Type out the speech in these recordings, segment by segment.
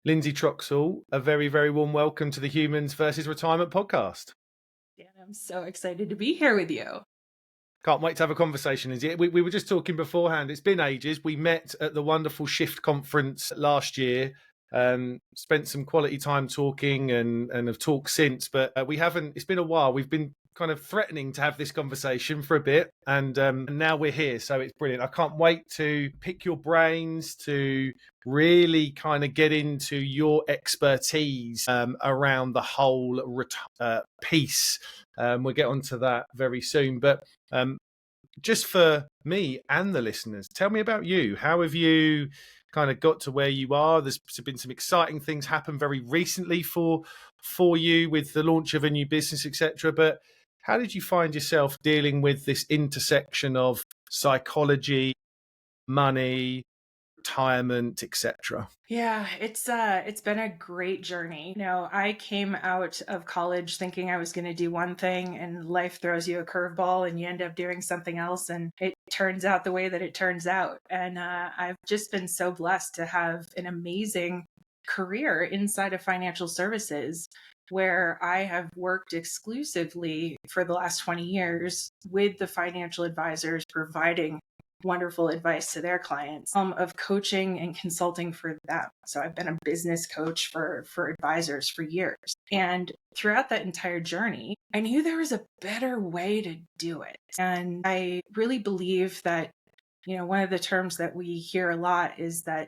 Lindsay Troxell, a very, very warm welcome to the Humans versus Retirement podcast. Dan, I'm so excited to be here with you. Can't wait to have a conversation, Lindsay. We were just talking beforehand. It's been ages. We met at the wonderful Shift conference last year. Spent some quality time talking and have talked since, but we haven't. It's been a while. We've been kind of threatening to have this conversation for a bit, and now we're here. So it's brilliant. I can't wait to pick your brains, to really kind of get into your expertise around the whole piece. We'll get onto that very soon, but just for me and the listeners, tell me about you. How have you kind of got to where you are? There's been some exciting things happen very recently for you with the launch of a new business, etc. But how did you find yourself dealing with this intersection of psychology, money, retirement, etc.? Yeah, it's been a great journey. I came out of college thinking I was going to do one thing, and life throws you a curveball and you end up doing something else, and it turns out the way that it turns out. And I've just been so blessed to have an amazing career inside of financial services, where I have worked exclusively for the last 20 years with the financial advisors providing wonderful advice to their clients, of coaching and consulting for them. So I've been a business coach for advisors for years. And throughout that entire journey, I knew there was a better way to do it. And I really believe that, one of the terms that we hear a lot is that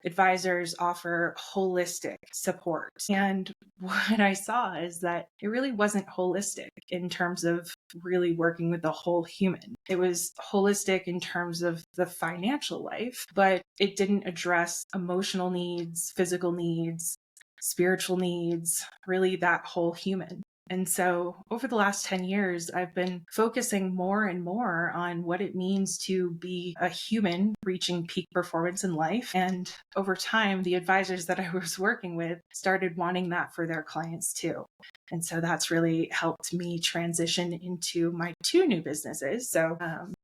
advisors offer holistic support. And what I saw is that it really wasn't holistic in terms of really working with the whole human. It was holistic in terms of the financial life, but it didn't address emotional needs, physical needs, spiritual needs, really that whole human. And so over the last 10 years, I've been focusing more and more on what it means to be a human reaching peak performance in life. And over time, the advisors that I was working with started wanting that for their clients too. And so that's really helped me transition into my two new businesses. So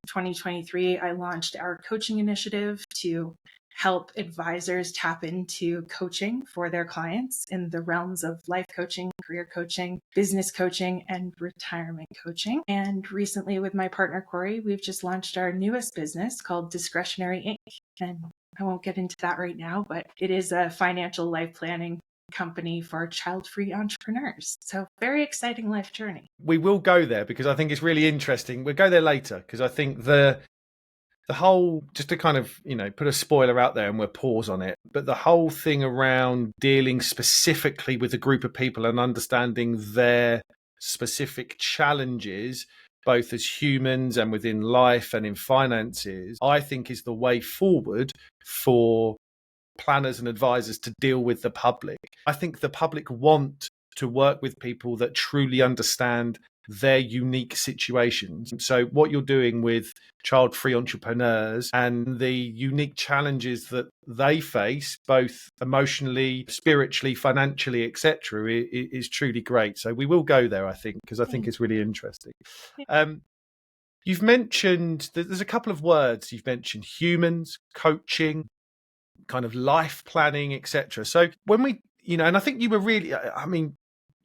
2023, I launched our coaching initiative to help advisors tap into coaching for their clients in the realms of life coaching, career coaching, business coaching, and retirement coaching. And recently with my partner, Corey, we've just launched our newest business called Discretionary Inc. And I won't get into that right now, but it is a financial life planning company for child-free entrepreneurs. So very exciting life journey. We will go there because I think it's really interesting. We'll go there later because I think the whole, just to kind of, put a spoiler out there and we'll pause on it, but the whole thing around dealing specifically with a group of people and understanding their specific challenges, both as humans and within life and in finances, I think is the way forward for planners and advisors to deal with the public. I think the public want to work with people that truly understand their unique situations. So what you're doing with child-free entrepreneurs and the unique challenges that they face, both emotionally, spiritually, financially, etc., is truly great. So we will go there, I think, because I think it's really interesting. You've mentioned, there's a couple of words you've mentioned: humans, coaching, kind of life planning, etc. So when we, and I think you were really,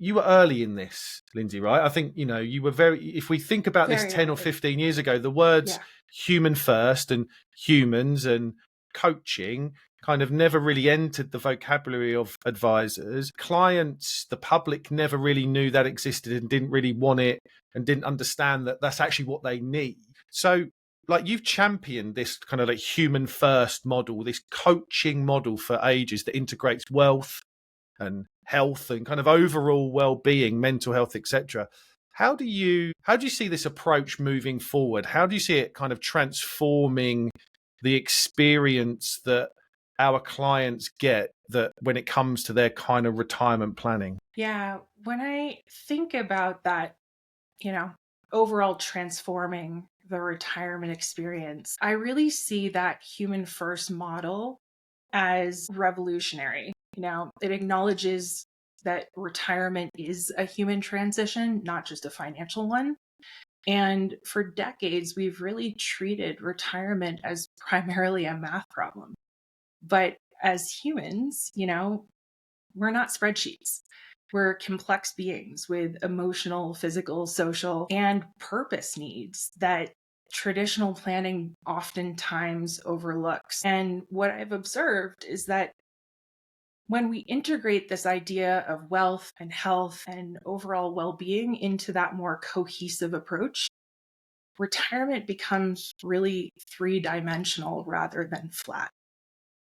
you were early in this, Lindsay, right? I think, you were if we think about this 10 or 15 years ago, the words human first and humans and coaching kind of never really entered the vocabulary of advisors. Clients, the public never really knew that existed and didn't really want it and didn't understand that that's actually what they need. So like, you've championed this kind of like human first model, this coaching model for ages that integrates wealth and health and kind of overall well-being, mental health, etc. How do you see this approach moving forward? How do you see it kind of transforming the experience that our clients get that when it comes to their kind of retirement planning? Yeah, when I think about that, overall transforming the retirement experience, I really see that human first model as revolutionary. It acknowledges that retirement is a human transition, not just a financial one. And for decades, we've really treated retirement as primarily a math problem. But as humans, we're not spreadsheets. We're complex beings with emotional, physical, social, and purpose needs that traditional planning oftentimes overlooks. And what I've observed is that when we integrate this idea of wealth and health and overall well being into that more cohesive approach, retirement becomes really three-dimensional rather than flat.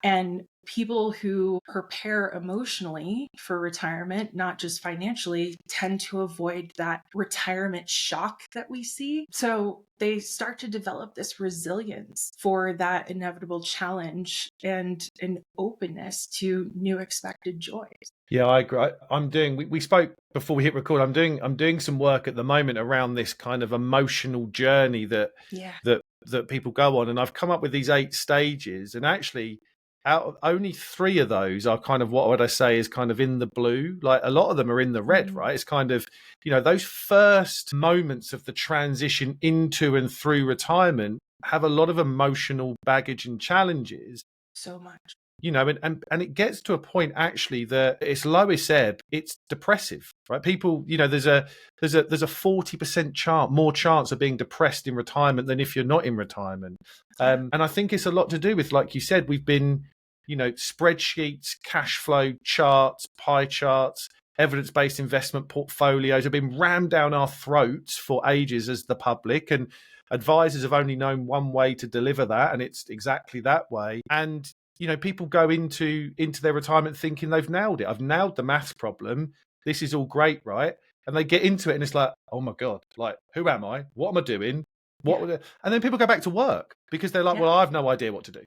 And people who prepare emotionally for retirement, not just financially, tend to avoid that retirement shock that we see. So they start to develop this resilience for that inevitable challenge and an openness to new expected joys. Yeah, I agree. I'm doing. We spoke before we hit record. I'm doing some work at the moment around this kind of emotional journey Yeah. that people go on, and I've come up with these 8 stages, and actually, out of only 3 of those are kind of what would I say is kind of in the blue. Like a lot of them are in the red, right? It's kind of those first moments of the transition into and through retirement have a lot of emotional baggage and challenges. So much. And it gets to a point actually that its lowest ebb, it's depressive, right? People, there's a 40% more chance of being depressed in retirement than if you're not in retirement. And I think it's a lot to do with, like you said, we've been, spreadsheets, cash flow charts, pie charts, evidence-based investment portfolios have been rammed down our throats for ages as the public, and advisors have only known one way to deliver that, and it's exactly that way. And people go into their retirement thinking they've nailed it. I've nailed the maths problem. This is all great, right? And they get into it and it's like, oh my God, like, who am I? What am I doing? And then people go back to work because they're like, well, I have no idea what to do.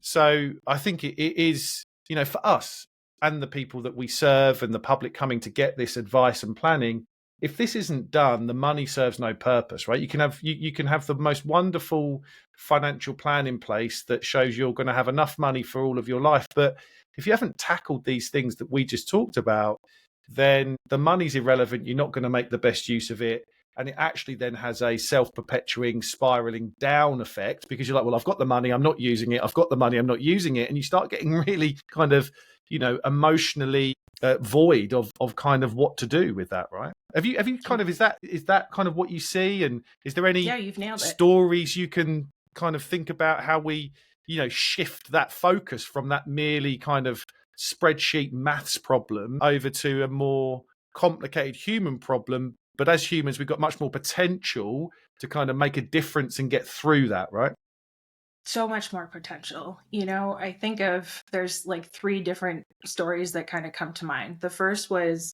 So I think it is, for us and the people that we serve and the public coming to get this advice and planning, if this isn't done, the money serves no purpose, right? You can have the most wonderful financial plan in place that shows you're going to have enough money for all of your life. But if you haven't tackled these things that we just talked about, then the money's irrelevant. You're not going to make the best use of it. And it actually then has a self-perpetuating, spiraling down effect because you're like, well, I've got the money, I'm not using it. I've got the money, I'm not using it. And you start getting really kind of, emotionally void of kind of what to do with that, right? Have you kind of, is that kind of what you see? And is there any you've nailed it. stories you can kind of think about how we, shift that focus from that merely kind of spreadsheet maths problem over to a more complicated human problem? But as humans, we've got much more potential to kind of make a difference and get through that, right? So much more potential. I think there's like 3 different stories that kind of come to mind. The first was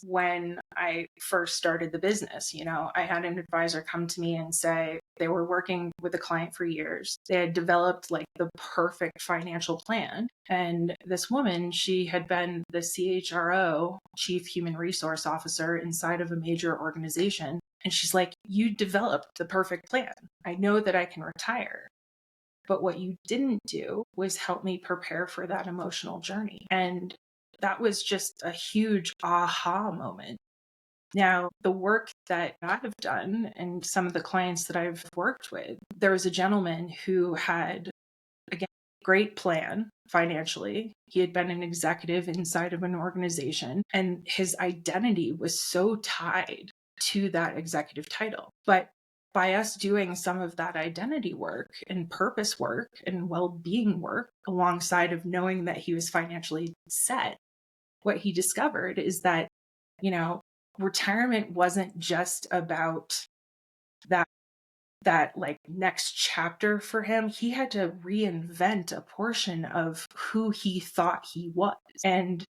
when I first started the business. I had an advisor come to me and say they were working with a client for years. They had developed like the perfect financial plan. And this woman, she had been the CHRO, Chief Human Resource Officer, inside of a major organization. And she's like, you developed the perfect plan. I know that I can retire. But what you didn't do was help me prepare for that emotional journey. And that was just a huge aha moment. Now, the work that I've done and some of the clients that I've worked with, there was a gentleman who had, again, great plan financially. He had been an executive inside of an organization, and his identity was so tied to that executive title. But by us doing some of that identity work and purpose work and well-being work alongside of knowing that he was financially set, what he discovered is that, retirement wasn't just about that like next chapter for him. He had to reinvent a portion of who he thought he was. And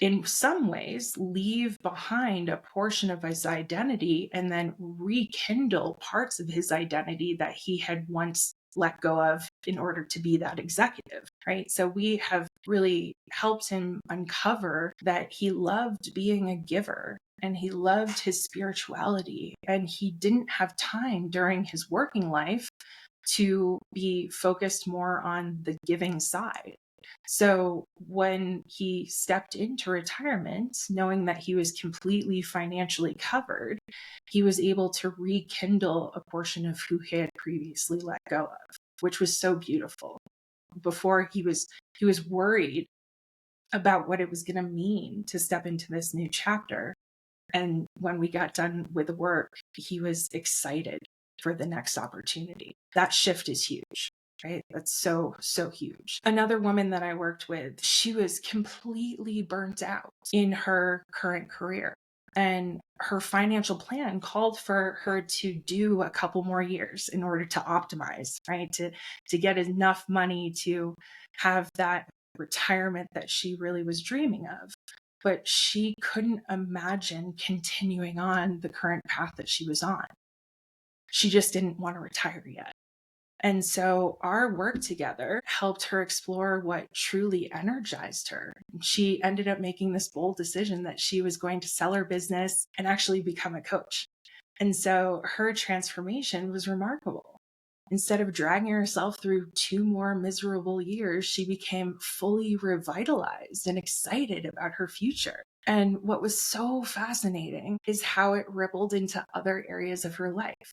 in some ways, leave behind a portion of his identity and then rekindle parts of his identity that he had once let go of in order to be that executive, right? So we have really helped him uncover that he loved being a giver and he loved his spirituality, and he didn't have time during his working life to be focused more on the giving side. So when he stepped into retirement, knowing that he was completely financially covered, he was able to rekindle a portion of who he had previously let go of, which was so beautiful. Before he was worried about what it was going to mean to step into this new chapter. And when we got done with the work, he was excited for the next opportunity. That shift is huge, right? That's so, so huge. Another woman that I worked with, she was completely burnt out in her current career. And her financial plan called for her to do a couple more years in order to optimize, right? To get enough money to have that retirement that she really was dreaming of. But she couldn't imagine continuing on the current path that she was on. She just didn't want to retire yet. And so our work together helped her explore what truly energized her. She ended up making this bold decision that she was going to sell her business and actually become a coach. And so her transformation was remarkable. Instead of dragging herself through 2 more miserable years, she became fully revitalized and excited about her future. And what was so fascinating is how it rippled into other areas of her life.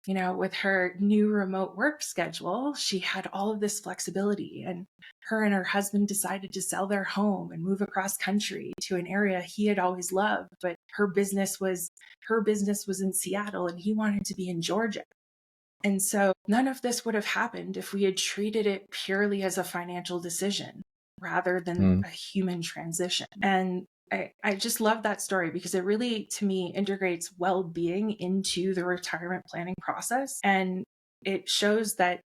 You know, with her new remote work schedule, she had all of this flexibility, and her husband decided to sell their home and move across country to an area he had always loved. But her business was in Seattle and he wanted to be in Georgia. And so none of this would have happened if we had treated it purely as a financial decision rather than a human transition. And I just love that story because it really, to me, integrates well-being into the retirement planning process. And it shows that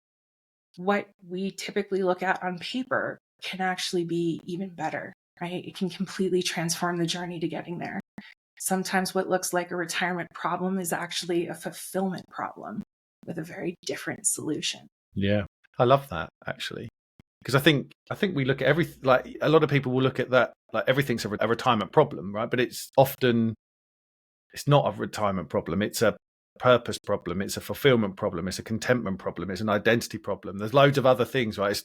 what we typically look at on paper can actually be even better, right? It can completely transform the journey to getting there. Sometimes what looks like a retirement problem is actually a fulfillment problem with a very different solution. Yeah, I love that actually, because I think we look at everything, like a lot of people will look at that like everything's a retirement problem, right? But it's not a retirement problem. It's a purpose problem. It's a fulfillment problem. It's a contentment problem. It's an identity problem. There's loads of other things, right? It's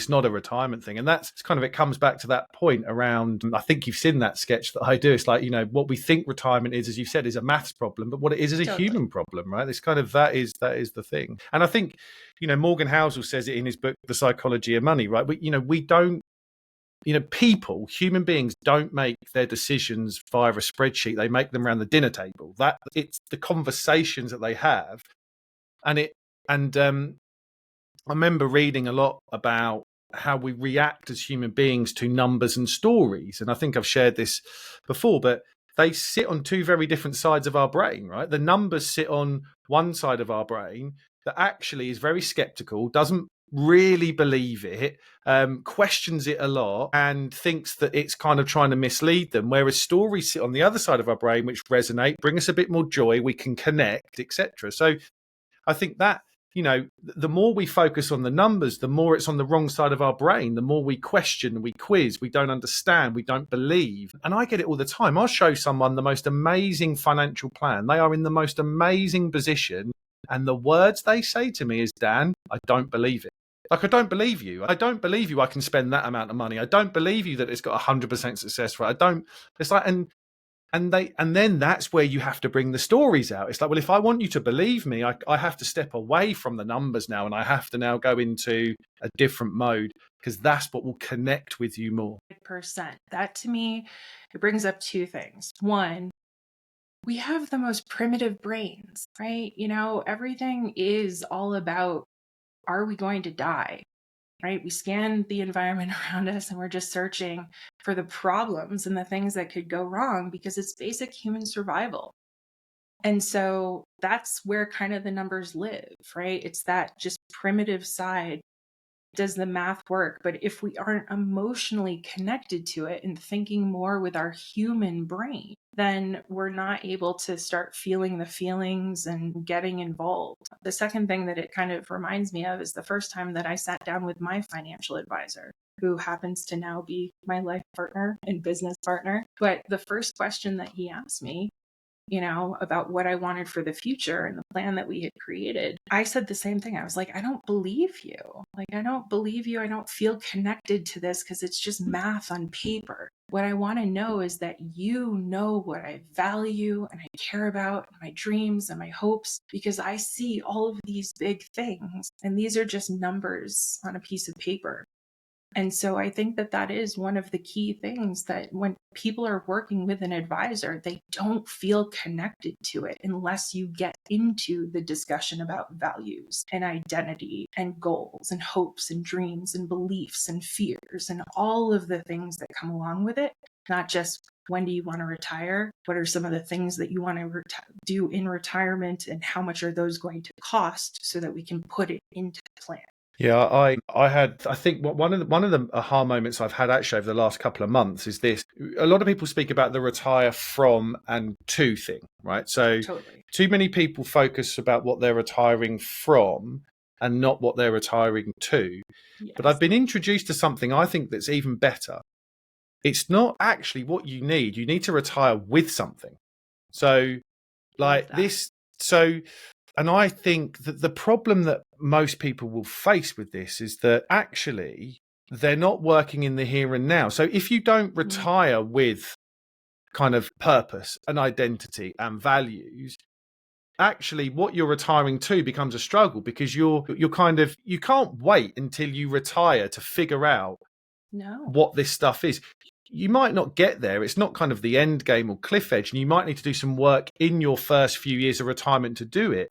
not a retirement thing. And that's kind of, it comes back to that point around, I think you've seen that sketch that I do. It's like, you know, what we think retirement is, as you've said, is a maths problem, but what it is a Totally. human problem, right? It's kind of, that is the thing. And I think, you know, Morgan Housel says it in his book, The Psychology of Money, right? We don't, you know, human beings don't make their decisions via a spreadsheet. They make them around the dinner table. That it's the conversations that they have. I remember reading a lot about how we react as human beings to numbers and stories. And I think I've shared this before, but they sit on 2 very different sides of our brain, right? The numbers sit on one side of our brain that actually is very skeptical, doesn't really believe it, questions it a lot, and thinks that it's kind of trying to mislead them. Whereas stories sit on the other side of our brain, which resonate, bring us a bit more joy, we can connect, etc. So I think that, you know, the more we focus on the numbers, the more it's on the wrong side of our brain, the more we question, we quiz, we don't understand, we don't believe. And I get it all the time. I'll show someone the most amazing financial plan. They are in the most amazing position. And the words they say to me is, Dan, I don't believe it. Like, I don't believe you. I don't believe you I can spend that amount of money. I don't believe you that it's got 100% success rate. It's like, and then that's where you have to bring the stories out. It's like, well, if I want you to believe me, I have to step away from the numbers now, and I have to now go into a different mode, because that's what will connect with you more. 100%. That, to me, it brings up 2 things. One, we have the most primitive brains, right? You know, everything is all about, are we going to die? Right? We scan the environment around us and we're just searching for the problems and the things that could go wrong because it's basic human survival. And so that's where kind of the numbers live, right? It's that just primitive side. Does the math work? But if we aren't emotionally connected to it and thinking more with our human brain, then we're not able to start feeling the feelings and getting involved. The second thing that it kind of reminds me of is the first time that I sat down with my financial advisor, who happens to now be my life partner and business partner. But the first question that he asked me, you know, about what I wanted for the future and the plan that we had created, I said the same thing. I was like, I don't believe you. Like, I don't believe you. I don't feel connected to this because it's just math on paper. What I want to know is that you know what I value and I care about, my dreams and my hopes, because I see all of these big things and these are just numbers on a piece of paper. And so I think that that is one of the key things, that when people are working with an advisor, they don't feel connected to it unless you get into the discussion about values and identity and goals and hopes and dreams and beliefs and fears and all of the things that come along with it. Not just when do you want to retire? What are some of the things that you want to do in retirement, and how much are those going to cost, so that we can put it into the plan? Yeah, I think one of the aha moments I've had actually over the last couple of months is this. A lot of people speak about the retire from and to thing, right? So Totally. too many people focus about what they're retiring from and not what they're retiring to. But Yes. I've been introduced to something I think that's even better. It's not actually what you need. You need to retire with something. So Love like that. this, so and I think that the problem that most people will face with this is that actually they're not working in the here and now. So if you don't retire with kind of purpose and identity and values, actually what you're retiring to becomes a struggle, because you're kind of, you can't wait until you retire to figure out No. what this stuff is. You might not get there. It's not kind of the end game or cliff edge, and you might need to do some work in your first few years of retirement to do it.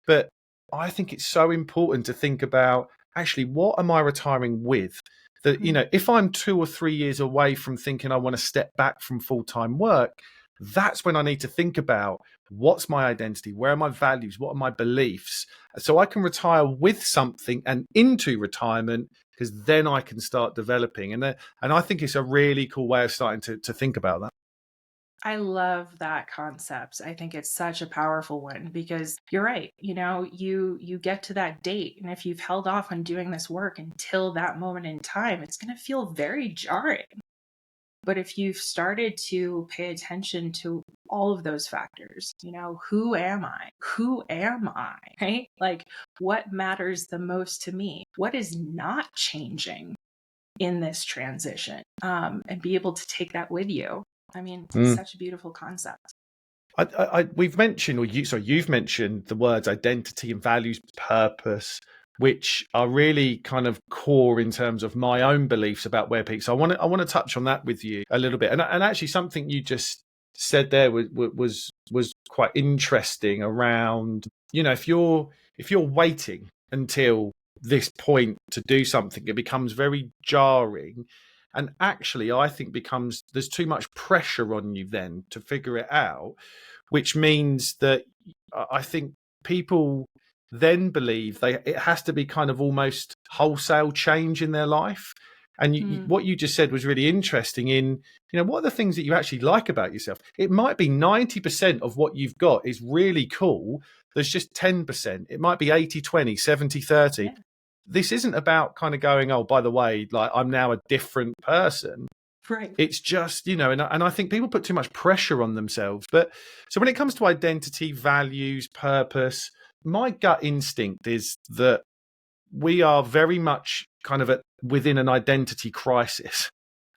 But I think it's so important to think about, actually, what am I retiring with? That, if I'm 2 or 3 years away from thinking I want to step back from full-time work, that's when I need to think about, what's my identity? Where are my values? What are my beliefs? So I can retire with something and into retirement, because then I can start developing. And I think it's a really cool way of starting to think about that. I love that concept. I think it's such a powerful one, because you're right. You get to that date, and if you've held off on doing this work until that moment in time, it's going to feel very jarring. But if you've started to pay attention to all of those factors, who am I? Who am I? Right? Like, what matters the most to me? What is not changing in this transition? And be able to take that with you. I mean, it's such a beautiful concept. We've mentioned, you've mentioned the words identity and values, purpose, which are really kind of core in terms of my own beliefs about where people. So I want to touch on that with you a little bit, and actually something you just said there was quite interesting around, if you're waiting until this point to do something, it becomes very jarring. And actually, I think there's too much pressure on you then to figure it out, which means that I think people then believe it has to be kind of almost wholesale change in their life. And what you just said was really interesting what are the things that you actually like about yourself? It might be 90% of what you've got is really cool. There's just 10%. It might be 80-20, 70-30. Yeah. This isn't about kind of going, oh, by the way, like, I'm now a different person. Right. It's just, and I think people put too much pressure on themselves. But so when it comes to identity, values, purpose, my gut instinct is that we are very much kind of within an identity crisis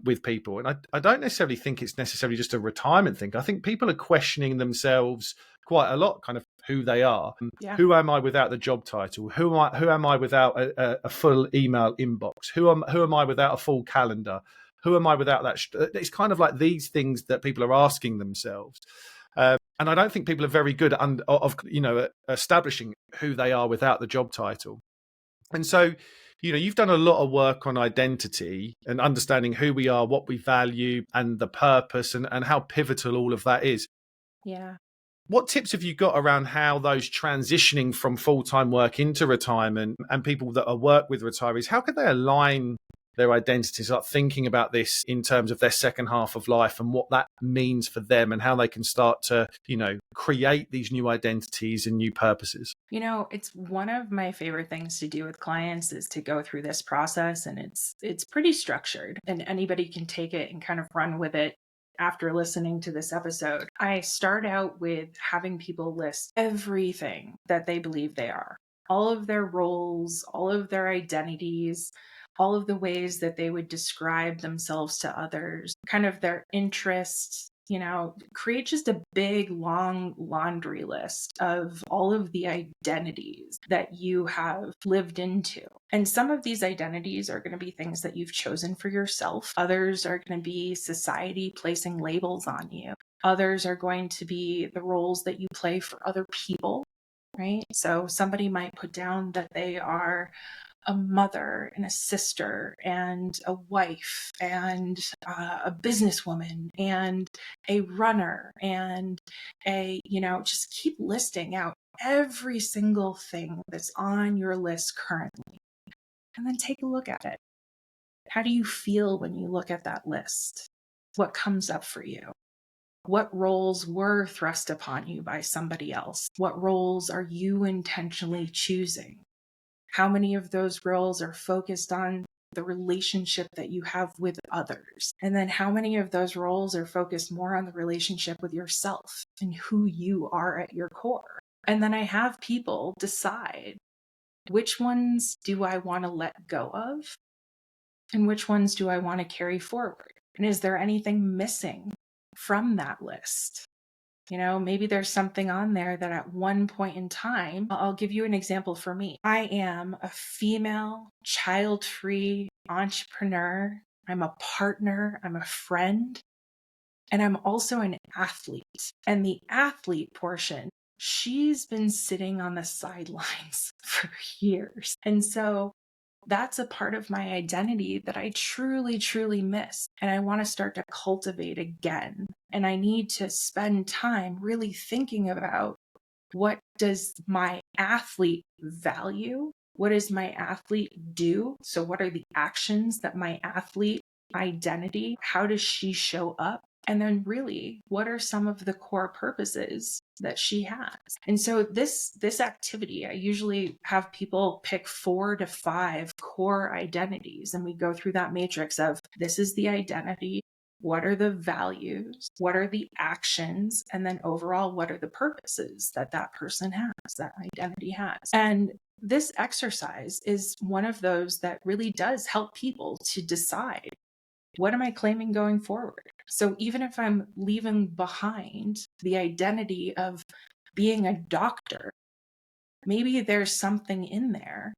with people. And I don't necessarily think it's necessarily just a retirement thing. I think people are questioning themselves quite a lot, kind of who they are. Yeah. Who am I without the job title? Who am I without a full email inbox? Who am I without a full calendar? Who am I without that? It's kind of like these things that people are asking themselves. And I don't think people are very good at establishing who they are without the job title. And so, you've done a lot of work on identity and understanding who we are, what we value, and the purpose, and how pivotal all of that is. Yeah. What tips have you got around how those transitioning from full-time work into retirement, and people that are work with retirees, how can they align their identities, like thinking about this in terms of their second half of life and what that means for them, and how they can start to, create these new identities and new purposes? It's one of my favorite things to do with clients is to go through this process, and it's pretty structured, and anybody can take it and kind of run with it. After listening to this episode, I start out with having people list everything that they believe they are, all of their roles, all of their identities, all of the ways that they would describe themselves to others, kind of their interests, Create just a big, long laundry list of all of the identities that you have lived into. And some of these identities are going to be things that you've chosen for yourself. Others are going to be society placing labels on you. Others are going to be the roles that you play for other people, right? So somebody might put down that they are a mother and a sister and a wife and a businesswoman and a runner and just keep listing out every single thing that's on your list currently. And then take a look at it. How do you feel when you look at that list? What comes up for you? What roles were thrust upon you by somebody else? What roles are you intentionally choosing? How many of those roles are focused on the relationship that you have with others? And then how many of those roles are focused more on the relationship with yourself and who you are at your core? And then I have people decide, which ones do I want to let go of? And which ones do I want to carry forward? And is there anything missing from that list? Maybe there's something on there that at one point in time, I'll give you an example for me. I am a female, child-free entrepreneur. I'm a partner. I'm a friend. And I'm also an athlete. And the athlete portion, she's been sitting on the sidelines for years. And so that's a part of my identity that I truly, truly miss. And I want to start to cultivate again. And I need to spend time really thinking about, what does my athlete value? What does my athlete do? So what are the actions that my athlete identity, how does she show up? And then really, what are some of the core purposes that she has? And so this activity, I usually have people pick 4 to 5 core identities. And we go through that matrix of, this is the identity. What are the values? What are the actions? And then overall, what are the purposes that that person has, that identity has? And this exercise is one of those that really does help people to decide, what am I claiming going forward? So even if I'm leaving behind the identity of being a doctor, maybe there's something in there.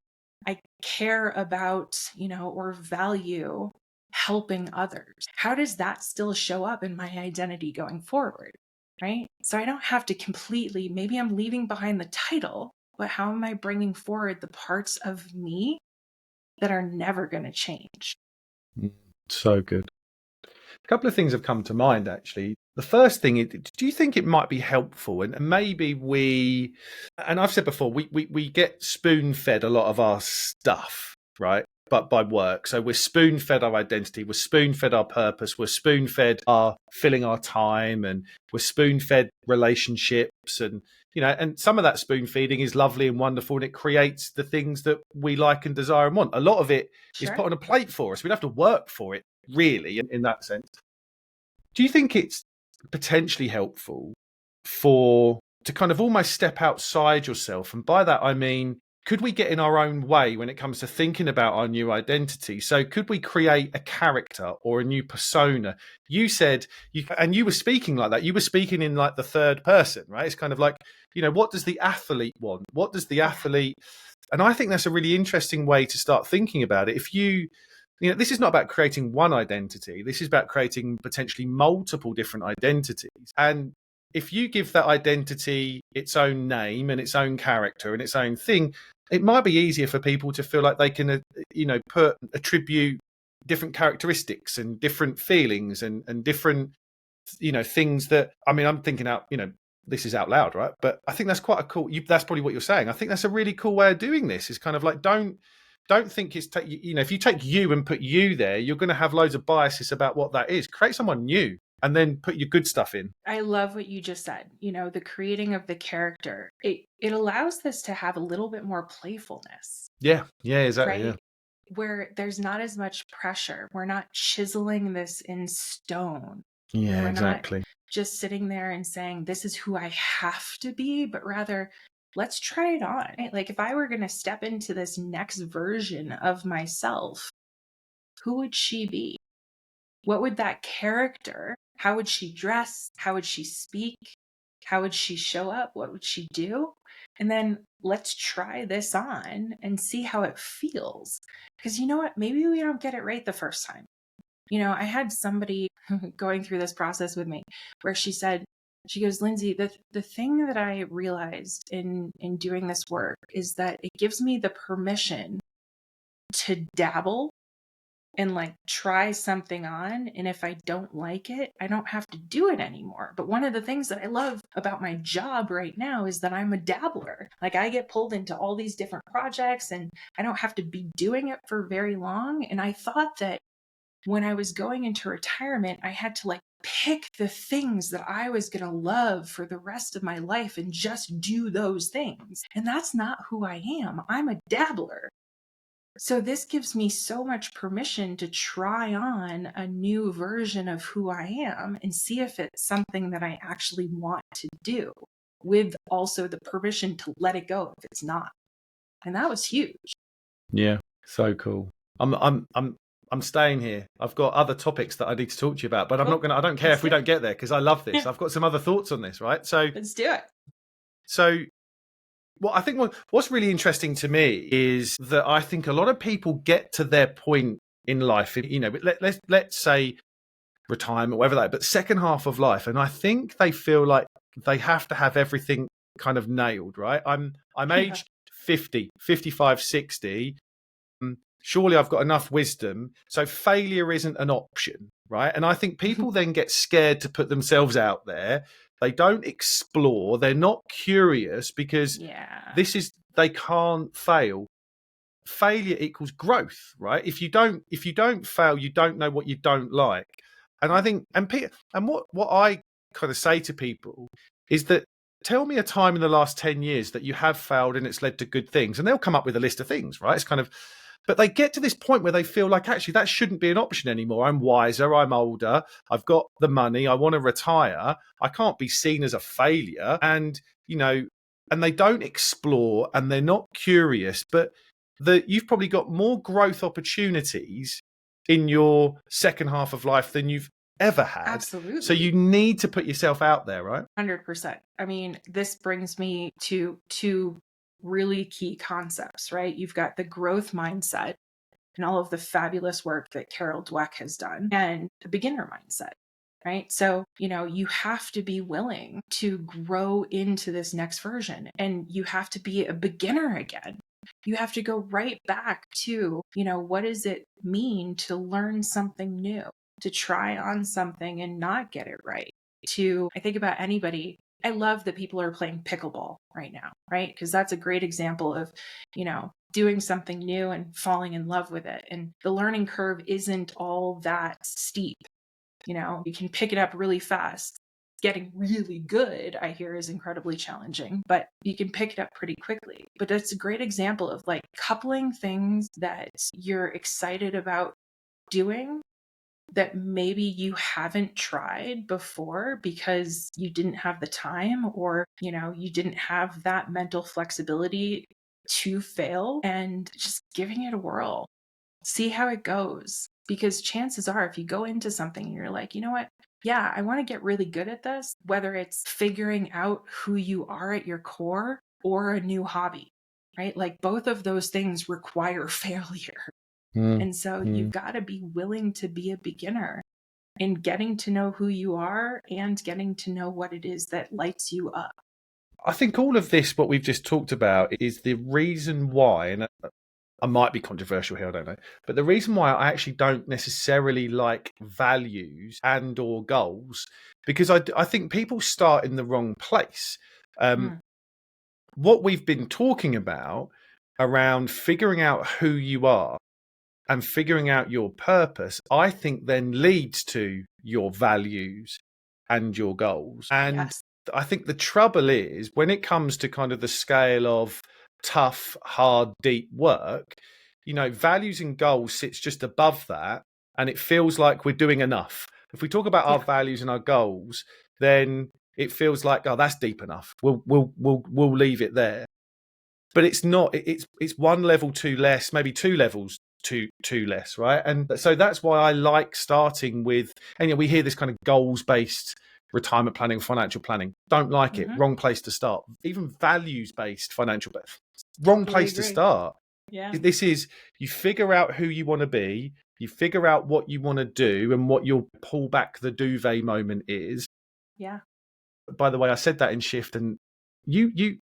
I care about, or value helping others. How does that still show up in my identity going forward? Right? So I don't have to completely, maybe I'm leaving behind the title, but how am I bringing forward the parts of me that are never going to change? So good. A couple of things have come to mind, actually. The first thing is, do you think it might be helpful? And maybe and I've said before, we get spoon fed a lot of our stuff, right? But by work. So we're spoon fed our identity, we're spoon fed our purpose, we're spoon fed our filling our time, and we're spoon fed relationships. And, and some of that spoon feeding is lovely and wonderful, and it creates the things that we like and desire and want. A lot of it is put on a plate for us. We don't have to work for it, really, in that sense. Do you think it's potentially helpful to kind of almost step outside yourself? And by that, I mean, could we get in our own way when it comes to thinking about our new identity? So could we create a character or a new persona? You said, and you were speaking like that. You were speaking in like the third person, right? It's kind of like, what does the athlete want? What does the athlete... And I think that's a really interesting way to start thinking about it. If this is not about creating one identity. This is about creating potentially multiple different identities. And if you give that identity its own name and its own character and its own thing, it might be easier for people to feel like they can, attribute different characteristics and different feelings and different, things that, I mean, I'm thinking out, this is out loud, right? But I think that's quite a cool, that's probably what you're saying. I think that's a really cool way of doing this. It's kind of like, don't think it's, if you take you and put you there, you're going to have loads of biases about what that is. Create someone new and then put your good stuff in. I love what you just said. The creating of the character, it allows this to have a little bit more playfulness. Yeah, exactly. Right? Yeah. Where there's not as much pressure. We're not chiseling this in stone. Yeah, We're exactly. not just sitting there and saying, this is who I have to be, but rather, let's try it on. Right? Like if I were going to step into this next version of myself, who would she be? What would that character, how would she dress? How would she speak? How would she show up? What would she do? And then let's try this on and see how it feels. Because you know what? Maybe we don't get it right the first time. I had somebody going through this process with me where she goes, Lindsay, the thing that I realized in doing this work is that it gives me the permission to dabble and like try something on. And if I don't like it, I don't have to do it anymore. But one of the things that I love about my job right now is that I'm a dabbler. Like I get pulled into all these different projects and I don't have to be doing it for very long. And I thought that when I was going into retirement, I had to like pick the things that I was going to love for the rest of my life and just do those things. And that's not who I am. I'm a dabbler. So this gives me so much permission to try on a new version of who I am and see if it's something that I actually want to do, with also the permission to let it go if it's not. And that was huge. Yeah, so cool. I'm staying here. I've got other topics that I need to talk to you about, but Cool. I don't care if we don't get there because I love this. I've got some other thoughts on this, right? So let's do it. So well, I think what's really interesting to me is that I think a lot of people get to their point in life, let's say retirement, whatever that, but second half of life. And I think they feel like they have to have everything kind of nailed, right? I'm aged 50, 55, 60. Surely I've got enough wisdom. So failure isn't an option, right? And I think people then get scared to put themselves out there. They don't explore. They're not curious because they can't fail. Failure equals growth, right? If you don't fail, you don't know what you don't like. And I think, and what I kind of say to people is that tell me a time in the last 10 years that you have failed and it's led to good things. And they'll come up with a list of things, right? It's kind of, but they get to this point where they feel like, actually, that shouldn't be an option anymore. I'm wiser. I'm older. I've got the money. I want to retire. I can't be seen as a failure. And, and they don't explore and they're not curious, but you've probably got more growth opportunities in your second half of life than you've ever had. Absolutely. So you need to put yourself out there, right? 100%. I mean, this brings me to two really key concepts, right? You've got the growth mindset and all of the fabulous work that Carol Dweck has done, and the beginner mindset, right? So, you have to be willing to grow into this next version, and you have to be a beginner again. You have to go right back to, what does it mean to learn something new, to try on something and not get it right? I think about anybody. I love that people are playing pickleball right now, right? Because that's a great example of, doing something new and falling in love with it. And the learning curve isn't all that steep. You can pick it up really fast. Getting really good, I hear, is incredibly challenging, but you can pick it up pretty quickly. But that's a great example of like coupling things that you're excited about doing that maybe you haven't tried before because you didn't have the time, or, you didn't have that mental flexibility to fail, and just giving it a whirl. See how it goes. Because chances are, if you go into something and you're like, you know what? Yeah, I want to get really good at this, whether it's figuring out who you are at your core or a new hobby, right? Like both of those things require failure. And so you've got to be willing to be a beginner in getting to know who you are and getting to know what it is that lights you up. I think all of this, what we've just talked about, is the reason why, and I might be controversial here, I don't know, but the reason why I actually don't necessarily like values and or goals, because I think people start in the wrong place. What we've been talking about around figuring out who you are and figuring out your purpose, I think then leads to your values and your goals. And I think the trouble is when it comes to kind of the scale of tough, hard, deep work, values and goals sits just above that. And it feels like we're doing enough. If we talk about our values and our goals, then it feels like, oh, that's deep enough. We'll leave it there. But it's not. It's one level too less, maybe two levels two less, right? And so that's why I like starting with, and we hear this kind of goals-based retirement planning, financial planning. Don't like it. Wrong place to start. Even values-based financial, wrong place to start. Yeah. This is, you figure out who you want to be, you figure out what you want to do and what your pull back the duvet moment is. Yeah. By the way, I said that in Shift, and you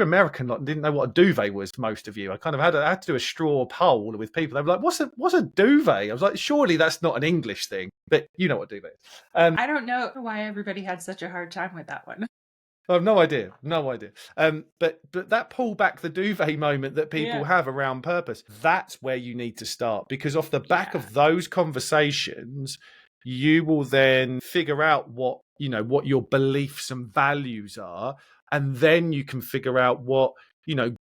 American lot didn't know what a duvet was. Most of you, I kind of had to do a straw poll with people. They were like, "What's a duvet?" I was like, "Surely that's not an English thing," but you know what duvet is. I don't know why everybody had such a hard time with that one. I have no idea. But that pull back the duvet moment that people have around purpose, that's where you need to start, because off the back of those conversations, you will then figure out what your beliefs and values are, and then you can figure out what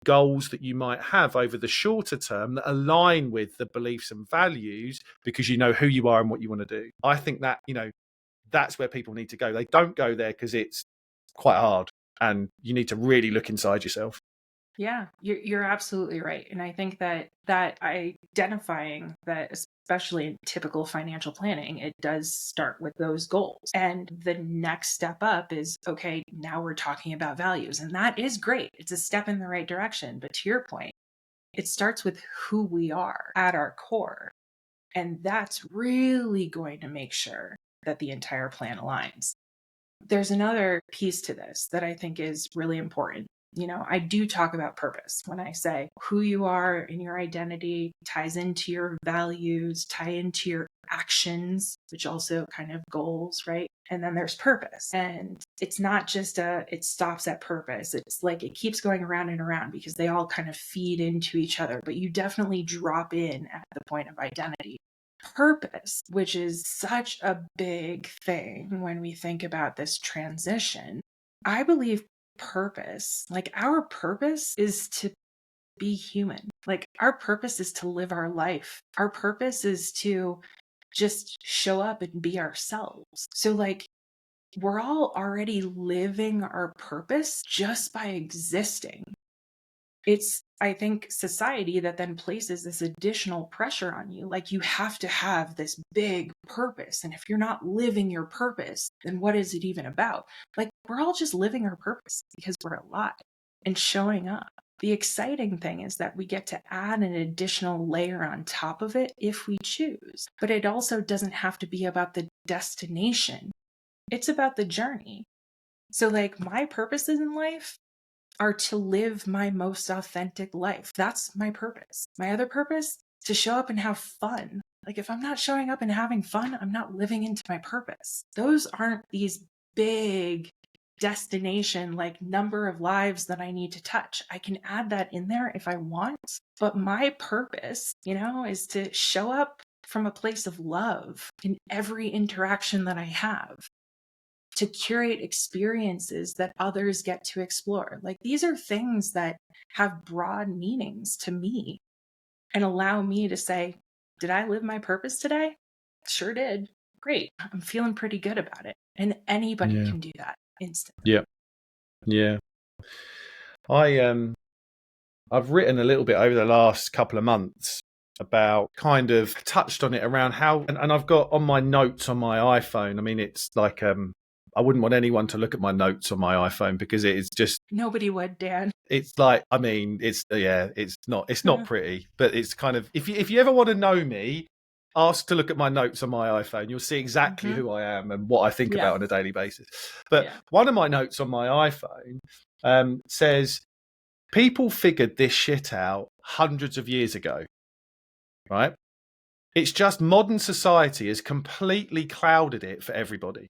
goals that you might have over the shorter term that align with the beliefs and values, because you know who you are and what you want to do. I think that that's where people need to go. They don't go there because it's quite hard, and you need to really look inside yourself. Yeah, you're absolutely right. And I think that identifying that, especially in typical financial planning, it does start with those goals. And the next step up is, okay, now we're talking about values. And that is great. It's a step in the right direction. But to your point, it starts with who we are at our core. And that's really going to make sure that the entire plan aligns. There's another piece to this that I think is really important. I do talk about purpose when I say who you are and your identity ties into your values, tie into your actions, which also kind of goals, right? And then there's purpose. And it's not just it stops at purpose. It's like it keeps going around and around because they all kind of feed into each other, but you definitely drop in at the point of identity. Purpose, which is such a big thing when we think about this transition. I believe purpose, like our purpose is to be human. Like our purpose is to live our life. Our purpose is to just show up and be ourselves. So like we're all already living our purpose just by existing. It's, I think, society that then places this additional pressure on you. Like you have to have this big purpose. And if you're not living your purpose, then what is it even about? Like we're all just living our purpose because we're alive and showing up. The exciting thing is that we get to add an additional layer on top of it if we choose. But it also doesn't have to be about the destination. It's about the journey. So like my purposes in life are to live my most authentic life. That's my purpose. My other purpose, to show up and have fun. Like if I'm not showing up and having fun, I'm not living into my purpose. Those aren't these big destination, like number of lives that I need to touch. I can add that in there if I want. But my purpose, is to show up from a place of love in every interaction that I have, to curate experiences that others get to explore. Like these are things that have broad meanings to me and allow me to say, did I live my purpose today? Sure did. Great. I'm feeling pretty good about it. And anybody can do that instantly. Yeah. I've written a little bit over the last couple of months about, kind of touched on it around how, and I've got on my notes on my iPhone. I mean, it's like, I wouldn't want anyone to look at my notes on my iPhone because it is just, nobody would, Dan. It's like, I mean, it's not pretty, but it's kind of, if you ever want to know me, ask to look at my notes on my iPhone. You'll see exactly who I am and what I think about on a daily basis. But one of my notes on my iPhone says, people figured this shit out hundreds of years ago, right? It's just modern society has completely clouded it for everybody.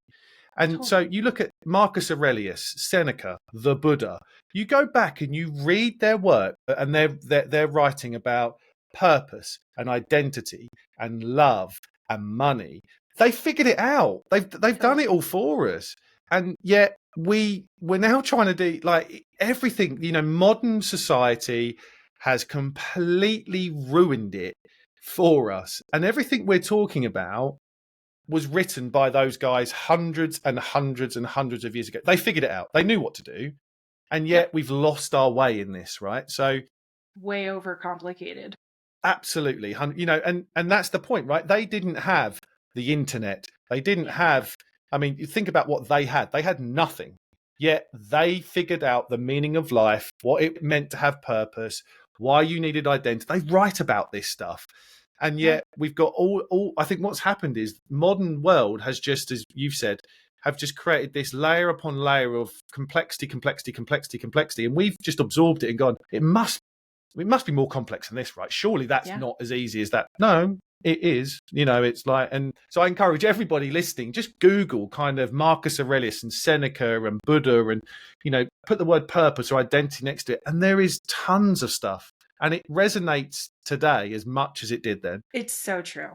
And so you look at Marcus Aurelius, Seneca, the Buddha. You go back and you read their work, and they're writing about purpose and identity and love and money. They figured it out. They've done it all for us, and yet we're now trying to do like everything. Modern society has completely ruined it for us, and everything we're talking about was written by those guys hundreds and hundreds and hundreds of years ago. They figured it out. They knew what to do. And yet we've lost our way in this, right? So way overcomplicated. Absolutely. You know, and that's the point, right? They didn't have the internet. They didn't have, I mean, you think about what they had. They had nothing. Yet they figured out the meaning of life, what it meant to have purpose, why you needed identity. They write about this stuff. And yet we've got all I think what's happened is modern world has just, as you've said, have just created this layer upon layer of complexity, complexity, complexity, complexity. And we've just absorbed it and gone, it must be more complex than this, right? Surely that's not as easy as that. No, it is. You know, it's like, and so I encourage everybody listening, just Google kind of Marcus Aurelius and Seneca and Buddha and, you know, put the word purpose or identity next to it. And there is tons of stuff. And it resonates today as much as it did then. It's so true.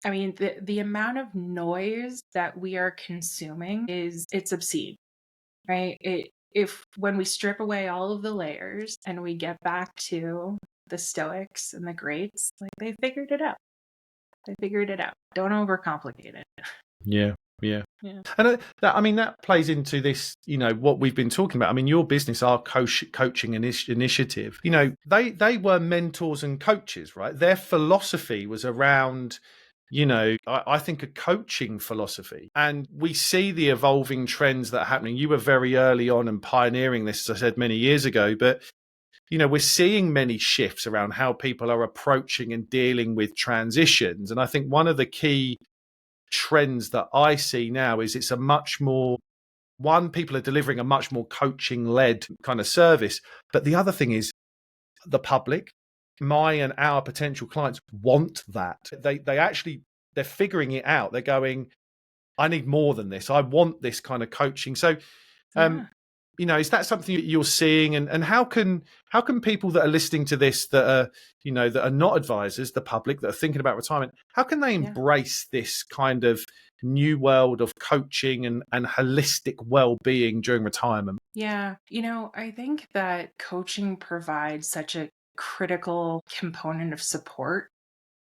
I mean, the amount of noise that we are consuming it's obscene, right? If when we strip away all of the layers and we get back to the Stoics and the greats, like they figured it out. They figured it out. Don't overcomplicate it. Yeah. And that plays into this, you know, what we've been talking about. I mean, your business, our coaching initiative, you know, they were mentors and coaches, right? Their philosophy was around, you know, I think a coaching philosophy. And we see the evolving trends that are happening. You were very early on and pioneering this, as I said, many years ago. But, you know, we're seeing many shifts around how people are approaching and dealing with transitions. And I think one of the key trends that I see now is it's a much more, people are delivering a much more coaching led kind of service. But the other thing is the public, my and our potential clients want that. They're figuring it out. They're going, I need more than this. I want this kind of coaching. So, you know, is that something that you're seeing? And how can people that are listening to this that are, you know, that are not advisors, the public that are thinking about retirement, how can they embrace this kind of new world of coaching and holistic well-being during retirement? Yeah. You know, I think that coaching provides such a critical component of support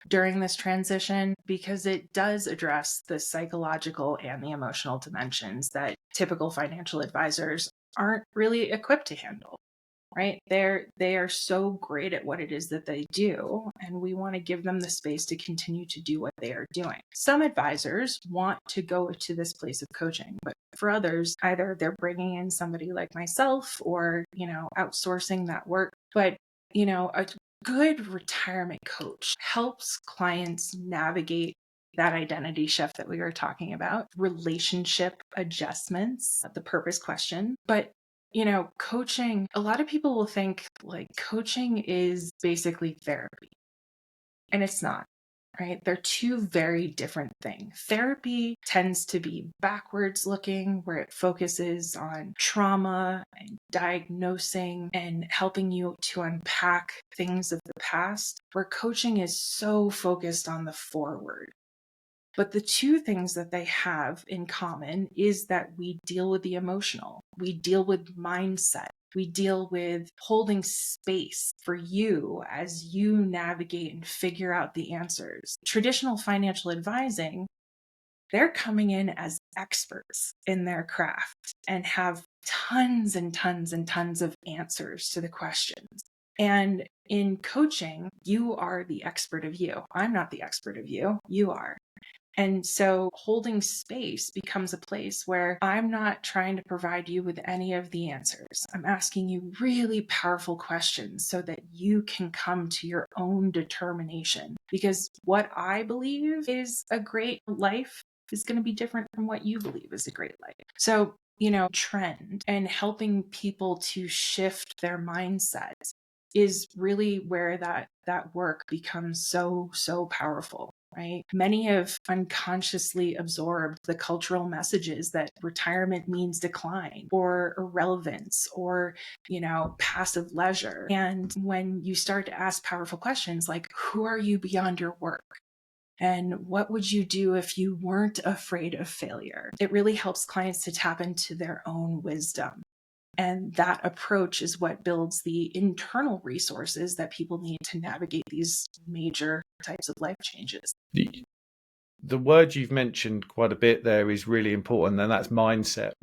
during this transition because it does address the psychological and the emotional dimensions that typical financial advisors aren't really equipped to handle, right? They are so great at what it is that they do, and we want to give them the space to continue to do what they are doing. Some advisors want to go to this place of coaching, but for others, either they're bringing in somebody like myself or, you know, outsourcing that work. But, you know, a good retirement coach helps clients navigate that identity shift that we were talking about, relationship adjustments, the purpose question. But, you know, coaching, a lot of people will think like coaching is basically therapy, and it's not. Right? They're two very different things. Therapy tends to be backwards looking, where it focuses on trauma and diagnosing and helping you to unpack things of the past, where coaching is so focused on the forward. But the two things that they have in common is that we deal with the emotional, we deal with mindset, we deal with holding space for you as you navigate and figure out the answers. Traditional financial advising, they're coming in as experts in their craft and have tons and tons and tons of answers to the questions. And in coaching, you are the expert of you. I'm not the expert of you. You are. And so holding space becomes a place where I'm not trying to provide you with any of the answers. I'm asking you really powerful questions so that you can come to your own determination. Because what I believe is a great life is going to be different from what you believe is a great life. So, you know, trend and helping people to shift their mindsets is really where that work becomes so powerful. Right? Many have unconsciously absorbed the cultural messages that retirement means decline or irrelevance or, you know, passive leisure. And when you start to ask powerful questions like, who are you beyond your work? And what would you do if you weren't afraid of failure? It really helps clients to tap into their own wisdom. And that approach is what builds the internal resources that people need to navigate these major types of life changes. The word you've mentioned quite a bit there is really important, and that's mindset.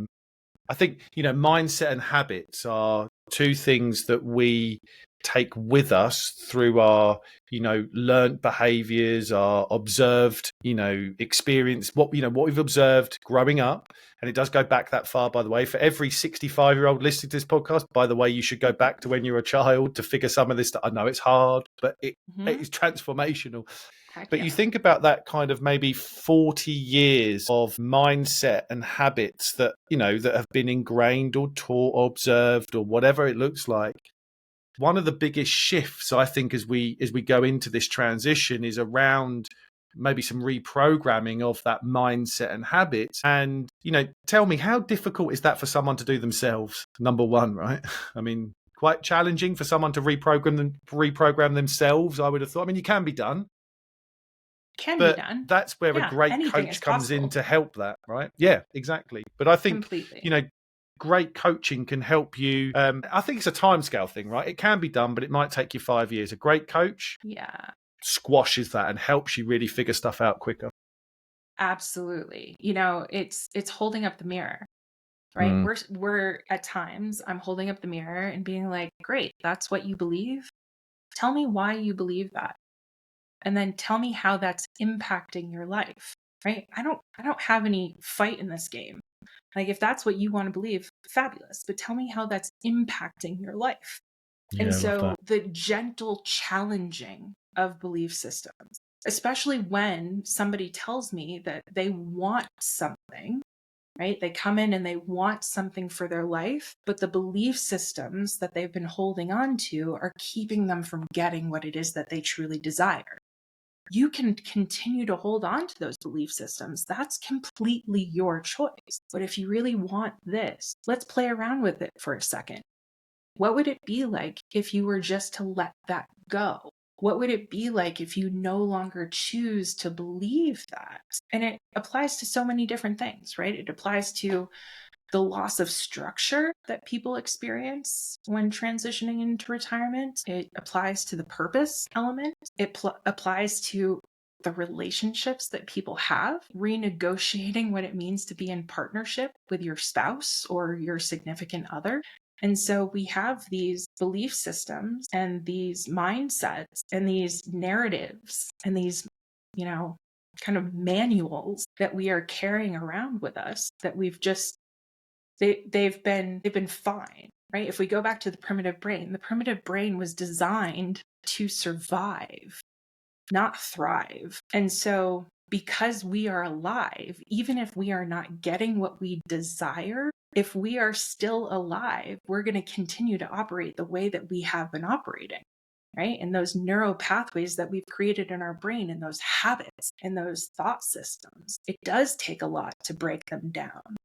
I think, you know, mindset and habits are two things that we take with us through our, learned behaviors, our observed, experience, what we've observed growing up. And it does go back that far, by the way. For every 65-year-old listening to this podcast, by the way, you should go back to when you were a child to figure some of this stuff. I know it's hard, but it is transformational. But you think about that kind of maybe 40 years of mindset and habits that, that have been ingrained or taught or observed or whatever it looks like. One of the biggest shifts, I think, as we go into this transition is around maybe some reprogramming of that mindset and habits. And, tell me, how difficult is that for someone to do themselves? Number one, right? I mean, quite challenging for someone to reprogram themselves, I would have thought. I mean, it can be done. Be done. That's where a great coach comes in to help that, right? Yeah, exactly. But I think, great coaching can help you. I think it's a timescale thing, right? It can be done, but it might take you 5 years. A great coach squashes that and helps you really figure stuff out quicker. Absolutely. It's holding up the mirror, right? We're at times, I'm holding up the mirror and being like, great, that's what you believe. Tell me why you believe that. And then tell me how that's impacting your life, right? I don't have any fight in this game. Like, if that's what you want to believe, fabulous. But tell me how that's impacting your life. Yeah, and so the gentle challenging of belief systems, especially when somebody tells me that they want something, right? They come in and they want something for their life, but the belief systems that they've been holding on to are keeping them from getting what it is that they truly desire. You can continue to hold on to those belief systems. That's completely your choice. But if you really want this, let's play around with it for a second. What would it be like if you were just to let that go? What would it be like if you no longer choose to believe that? And it applies to so many different things, right? It applies to the loss of structure that people experience when transitioning into retirement. It applies to the purpose element. It applies to the relationships that people have, renegotiating what it means to be in partnership with your spouse or your significant other. And so we have these belief systems and these mindsets and these narratives and these, kind of manuals that we are carrying around with us that we've just they've been fine, right? If we go back to the primitive brain was designed to survive, not thrive. And so because we are alive, even if we are not getting what we desire, if we are still alive, we're going to continue to operate the way that we have been operating, right? And those neural pathways that we've created in our brain and those habits and those thought systems, it does take a lot to break them down.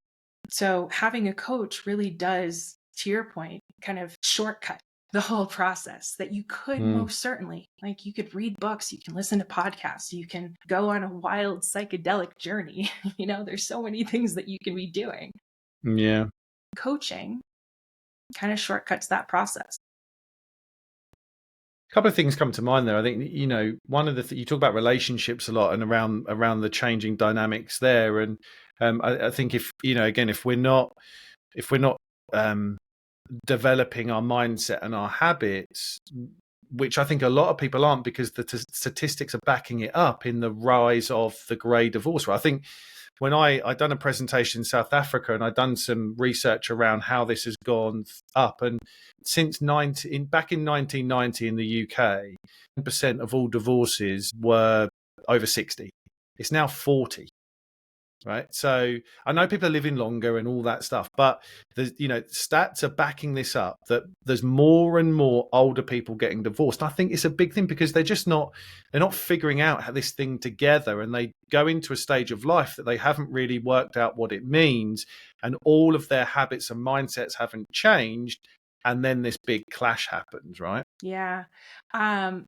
So having a coach really does, to your point, kind of shortcut the whole process that you could most certainly, like, you could read books, you can listen to podcasts, you can go on a wild psychedelic journey. There's so many things that you can be doing. Yeah. Coaching kind of shortcuts that process. A couple of things come to mind there. I think, one of the you talk about relationships a lot and around the changing dynamics there. And I think if we're not developing our mindset and our habits, which I think a lot of people aren't, because the statistics are backing it up in the rise of the grey divorce rate. I think when I'd done a presentation in South Africa and I'd done some research around how this has gone up, and since back in 1990 in the UK, 10% of all divorces were over 60. It's now 40. Right. So I know people are living longer and all that stuff, but stats are backing this up, that there's more and more older people getting divorced. I think it's a big thing because they're not figuring out how this thing together, and they go into a stage of life that they haven't really worked out what it means, and all of their habits and mindsets haven't changed. And then this big clash happens, right? Yeah. I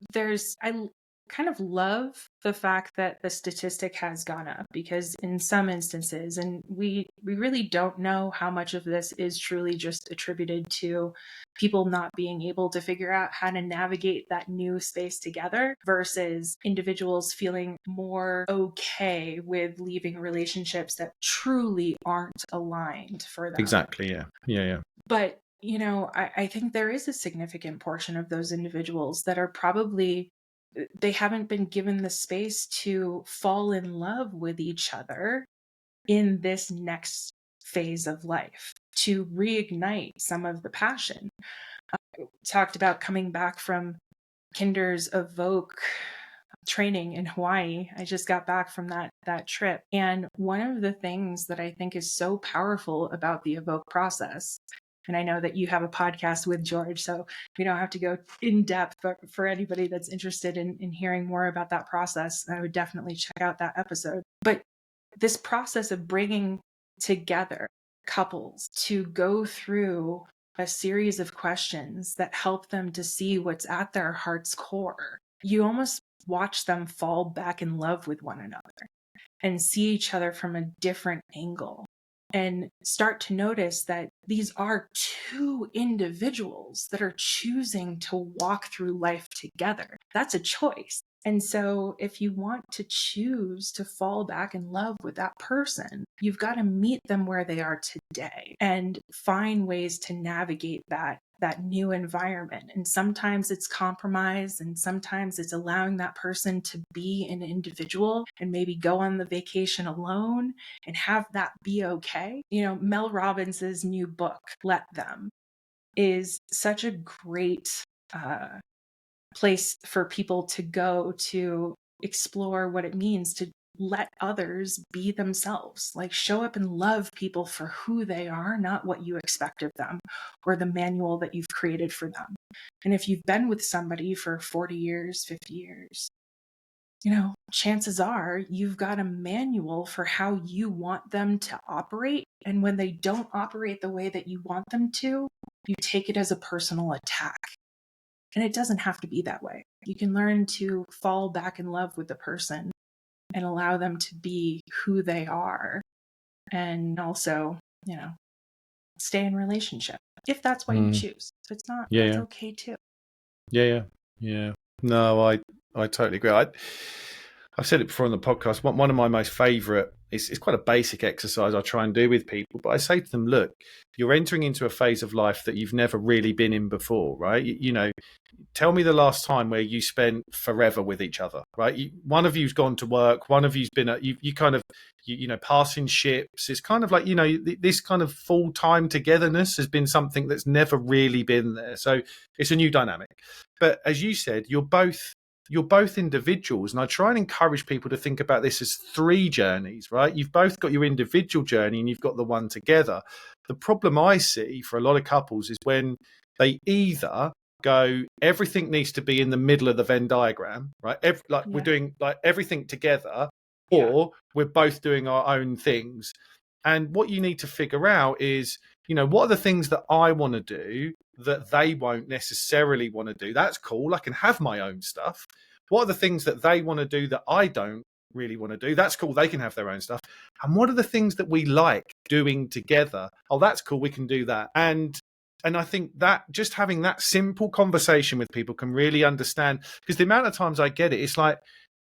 kind of love the fact that the statistic has gone up, because in some instances, and we really don't know how much of this is truly just attributed to people not being able to figure out how to navigate that new space together versus individuals feeling more okay with leaving relationships that truly aren't aligned for them. Exactly. Yeah. But I think there is a significant portion of those individuals that are probably, they haven't been given the space to fall in love with each other in this next phase of life, to reignite some of the passion. Talked about coming back from Kinder's Evoke training in Hawaii. I just got back from that trip. And one of the things that I think is so powerful about the Evoke process, and I know that you have a podcast with George, so we don't have to go in depth, but for anybody that's interested in hearing more about that process, I would definitely check out that episode. But this process of bringing together couples to go through a series of questions that help them to see what's at their heart's core, you almost watch them fall back in love with one another and see each other from a different angle and start to notice that these are two individuals that are choosing to walk through life together. That's a choice. And so if you want to choose to fall back in love with that person, you've got to meet them where they are today and find ways to navigate that new environment. And sometimes it's compromise, and sometimes it's allowing that person to be an individual and maybe go on the vacation alone and have that be okay. Mel Robbins's new book, Let Them, is such a great place for people to go to explore what it means to let others be themselves, like show up and love people for who they are, not what you expect of them or the manual that you've created for them. And if you've been with somebody for 40 years, 50 years, chances are you've got a manual for how you want them to operate. And when they don't operate the way that you want them to, you take it as a personal attack. And it doesn't have to be that way. You can learn to fall back in love with the person and allow them to be who they are. And also, stay in relationship if that's what you choose. If it's not, that's okay too. Yeah. No, I totally agree. I've said it before on the podcast. One of my most favourite, it's quite a basic exercise I try and do with people, but I say to them, look, you're entering into a phase of life that you've never really been in before, right? Tell me the last time where you spent forever with each other, right? One of you's gone to work, one of you's been you kind of passing ships. It's kind of like this kind of full-time togetherness has been something that's never really been there. So it's a new dynamic. But as you said, you're both individuals, and I try and encourage people to think about this as three journeys, right? You've both got your individual journey and you've got the one together. The problem I see for a lot of couples is when they either go, everything needs to be in the middle of the Venn diagram, right? We're doing like everything together, or we're both doing our own things. And what you need to figure out is, what are the things that I want to do that they won't necessarily want to do? That's cool. I can have my own stuff. What are the things that they want to do that I don't really want to do? That's cool. They can have their own stuff. And what are the things that we like doing together? Oh, that's cool. We can do that. And I think that just having that simple conversation with people can really understand, because the amount of times I get it, it's like,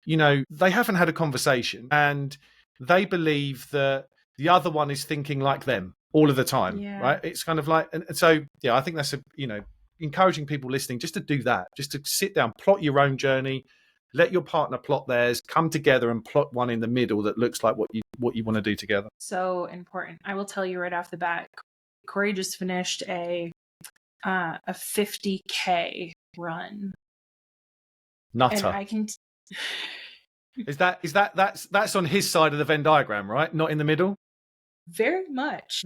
they haven't had a conversation and they believe that the other one is thinking like them all of the time, right? It's kind of like, and so, I think that's encouraging people listening just to do that, just to sit down, plot your own journey, let your partner plot theirs, come together and plot one in the middle that looks like what you want to do together. So important. I will tell you right off the bat, Corey just finished a 50K run. Nutter. And I can that's on his side of the Venn diagram, right? Not in the middle. Very much.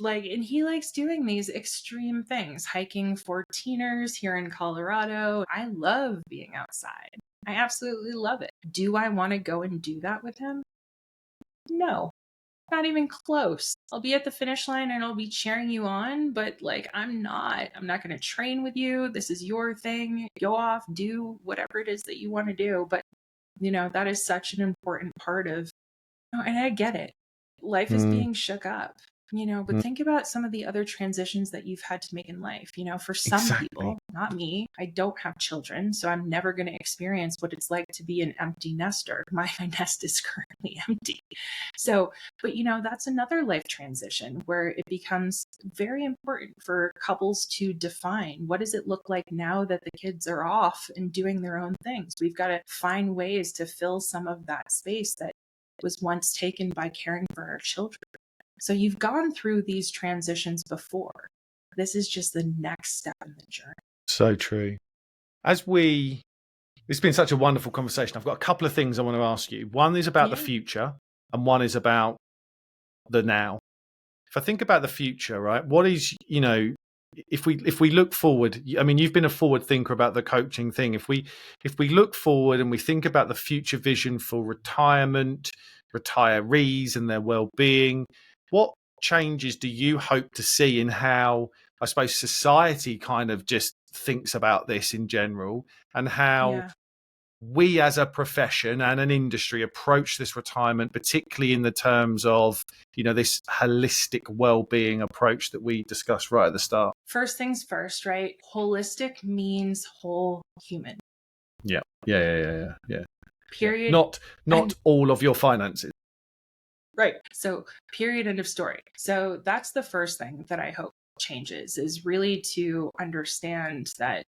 Like, and he likes doing these extreme things, hiking 14ers here in Colorado. I love being outside. I absolutely love it. Do I want to go and do that with him? No, not even close. I'll be at the finish line and I'll be cheering you on, but like, I'm not going to train with you. This is your thing. Go off, do whatever it is that you want to do. But, that is such an important part of, and I get it. Life is being shook up. But think about some of the other transitions that you've had to make in life. For some Exactly. people, not me, I don't have children, so I'm never going to experience what it's like to be an empty nester. My nest is currently empty. So, but that's another life transition where it becomes very important for couples to define, what does it look like now that the kids are off and doing their own things? We've got to find ways to fill some of that space that was once taken by caring for our children. So you've gone through these transitions before. This is just the next step in the journey. So true. It's been such a wonderful conversation. I've got a couple of things I want to ask you. One is about the future and one is about the now. If I think about the future, right, what is, if we look forward, I mean, you've been a forward thinker about the coaching thing. If we look forward and we think about the future vision for retirement, retirees and their well-being, what changes do you hope to see in how, I suppose, society kind of just thinks about this in general, and how we as a profession and an industry approach this retirement, particularly in the terms of, this holistic well-being approach that we discussed right at the start? First things first, right? Holistic means whole human. Yeah. Period. Not all of your finances. Right. So period, end of story. So that's the first thing that I hope changes, is really to understand that,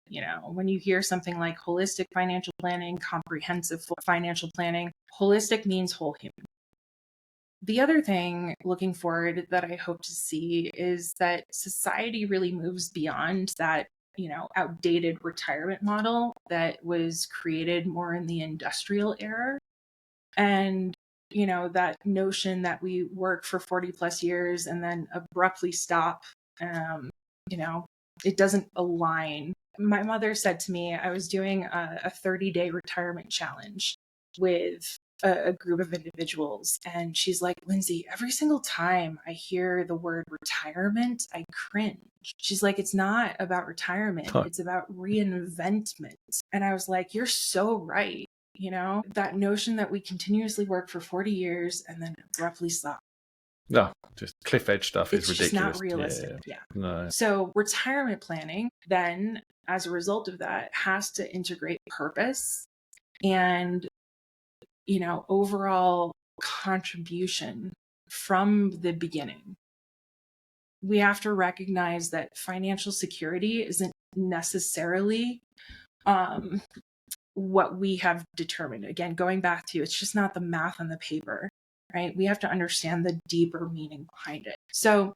when you hear something like holistic financial planning, comprehensive financial planning, holistic means whole human. The other thing looking forward that I hope to see is that society really moves beyond that, outdated retirement model that was created more in the industrial era. And that notion that we work for 40 plus years and then abruptly stop, it doesn't align. My mother said to me, I was doing a 30-day retirement challenge with a group of individuals. And she's like, Lindsay, every single time I hear the word retirement, I cringe. She's like, it's not about retirement. It's about reinventment. And I was like, you're so right. That notion that we continuously work for 40 years and then abruptly stop. No, just cliff edge stuff is ridiculous. It's just not realistic. Yeah. No. So retirement planning then, as a result of that, has to integrate purpose and, overall contribution from the beginning. We have to recognize that financial security isn't necessarily what we have determined. Again, going back to, it's just not the math on the paper, right? We have to understand the deeper meaning behind it. So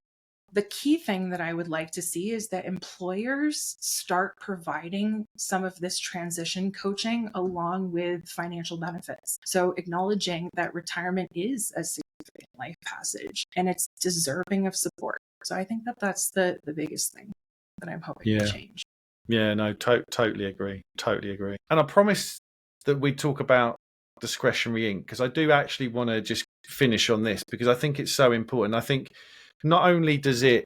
the key thing that I would like to see is that employers start providing some of this transition coaching along with financial benefits. So acknowledging that retirement is a significant life passage and it's deserving of support. So I think that that's the biggest thing that I'm hoping to change. Yeah, no, totally agree. Totally agree. And I promise that we talk about discretionary ink, because I do actually want to just finish on this, because I think it's so important. I think not only does it,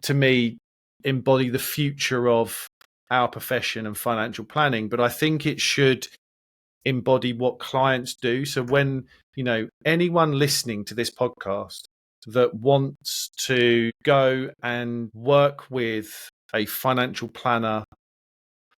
to me, embody the future of our profession and financial planning, but I think it should embody what clients do. So when, anyone listening to this podcast that wants to go and work with a financial planner,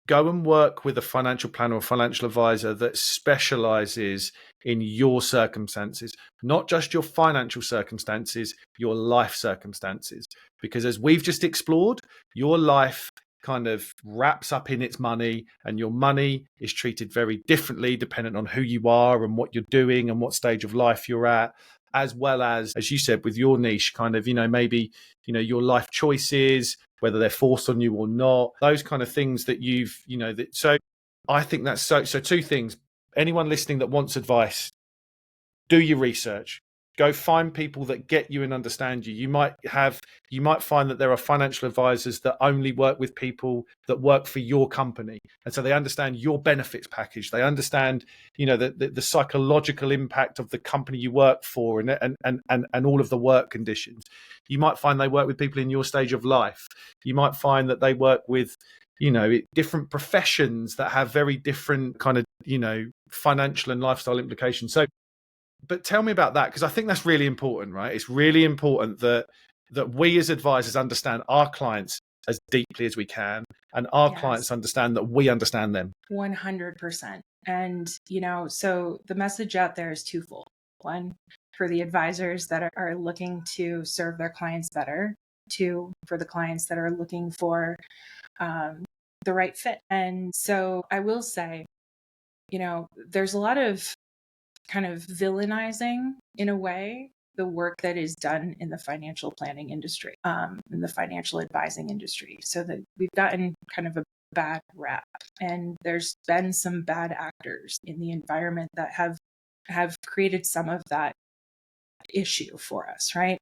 go and work with a financial planner or financial advisor that specializes in your circumstances, not just your financial circumstances, your life circumstances. Because as we've just explored, your life kind of wraps up in its money, and your money is treated very differently depending on who you are and what you're doing and what stage of life you're at, as well as you said, with your niche, kind of, maybe, your life choices, whether they're forced on you or not, those kind of things that you've, so I think that's so two things. Anyone listening that wants advice, do your research. Go find people that get you and understand you. You might find that there are financial advisors that only work with people that work for your company. And so they understand your benefits package. They understand, the psychological impact of the company you work for and all of the work conditions. You might find they work with people in your stage of life. You might find that they work with, different professions that have very different kind of, financial and lifestyle implications. So, but tell me about that, because I think that's really important, right? It's really important that that we as advisors understand our clients as deeply as we can, and our clients understand that we understand them. 100%. And, so the message out there is twofold. One, for the advisors that are looking to serve their clients better. Two, for the clients that are looking for the right fit. And so I will say, there's a lot of kind of villainizing, in a way, the work that is done in the financial planning industry, in the financial advising industry. So that we've gotten kind of a bad rap, and there's been some bad actors in the environment that have created some of that issue for us, right?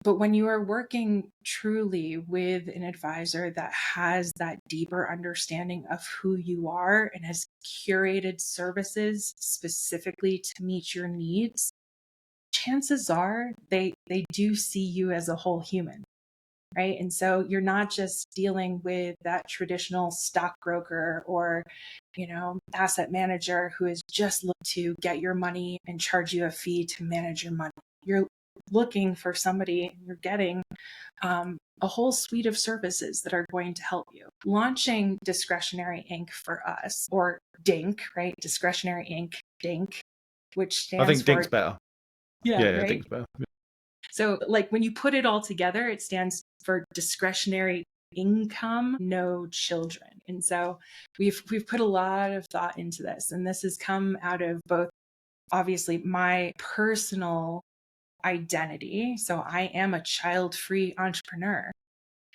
But when you are working truly with an advisor that has that deeper understanding of who you are and has curated services specifically to meet your needs, chances are they do see you as a whole human, right? And so you're not just dealing with that traditional stockbroker or, asset manager who is just looking to get your money and charge you a fee to manage your money. You're looking for somebody, you're getting a whole suite of services that are going to help you. Launching Discretionary Inc. for us, or DINK, right? Discretionary Inc. DINK, which stands I think for DINK's better. Yeah, Yeah, right? DINK's better. So like when you put it all together, it stands for discretionary income, no children. And so we've put a lot of thought into this. And this has come out of both, obviously, my personal identity. So I am a child-free entrepreneur.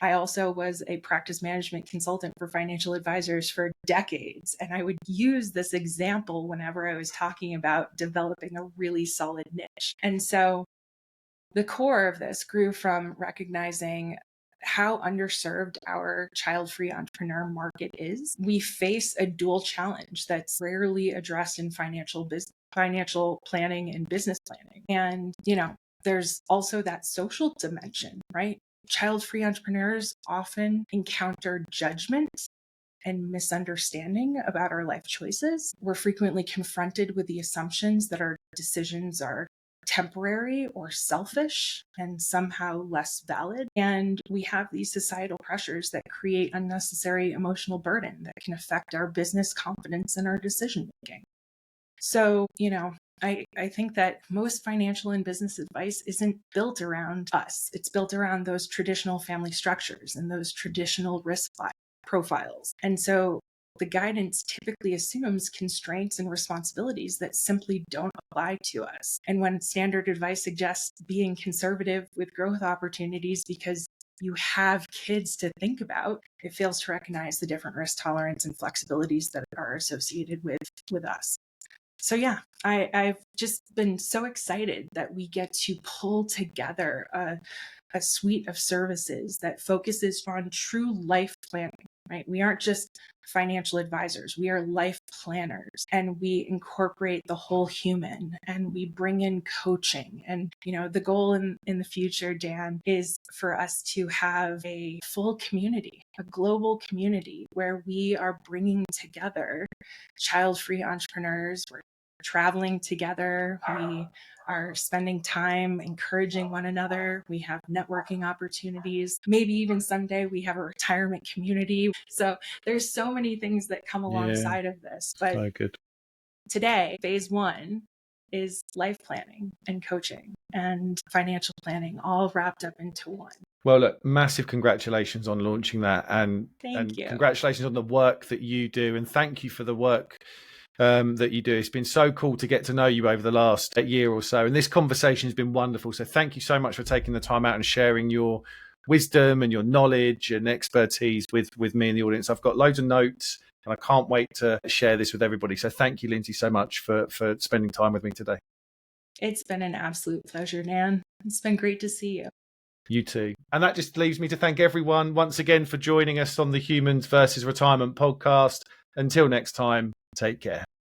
I also was a practice management consultant for financial advisors for decades. And I would use this example whenever I was talking about developing a really solid niche. And so the core of this grew from recognizing how underserved our child-free entrepreneur market is. We face a dual challenge that's rarely addressed in financial planning and business planning. And, there's also that social dimension, right? Child-free entrepreneurs often encounter judgment and misunderstanding about our life choices. We're frequently confronted with the assumptions that our decisions are temporary or selfish and somehow less valid. And we have these societal pressures that create unnecessary emotional burden that can affect our business confidence and our decision making. So, I think that most financial and business advice isn't built around us. It's built around those traditional family structures and those traditional risk profiles. And so the guidance typically assumes constraints and responsibilities that simply don't apply to us. And when standard advice suggests being conservative with growth opportunities because you have kids to think about, it fails to recognize the different risk tolerance and flexibilities that are associated with us. So yeah, I've just been so excited that we get to pull together a suite of services that focuses on true life planning, right? We aren't just financial advisors. We are life planners, and we incorporate the whole human, and we bring in coaching. And, the goal in the future, Dan, is for us to have a full community, a global community where we are bringing together child-free entrepreneurs. We're traveling together. We are spending time encouraging one another. We have networking opportunities. Maybe even someday we have a retirement community. So there's so many things that come alongside of this. But so good. Today, phase 1 is life planning and coaching and financial planning, all wrapped up into one. Well, look, massive congratulations on launching that, and Thank you. Congratulations on the work that you do, and thank you for the work that you do. It's been so cool to get to know you over the last year or so, and this conversation has been wonderful. So thank you so much for taking the time out and sharing your wisdom and your knowledge and expertise with me and the audience. I've got loads of notes, and I can't wait to share this with everybody. So thank you, Lindsay, so much for spending time with me today. It's been an absolute pleasure, Nan. It's been great to see you. You too. And that just leaves me to thank everyone once again for joining us on the Humans versus Retirement podcast. Until next time, take care.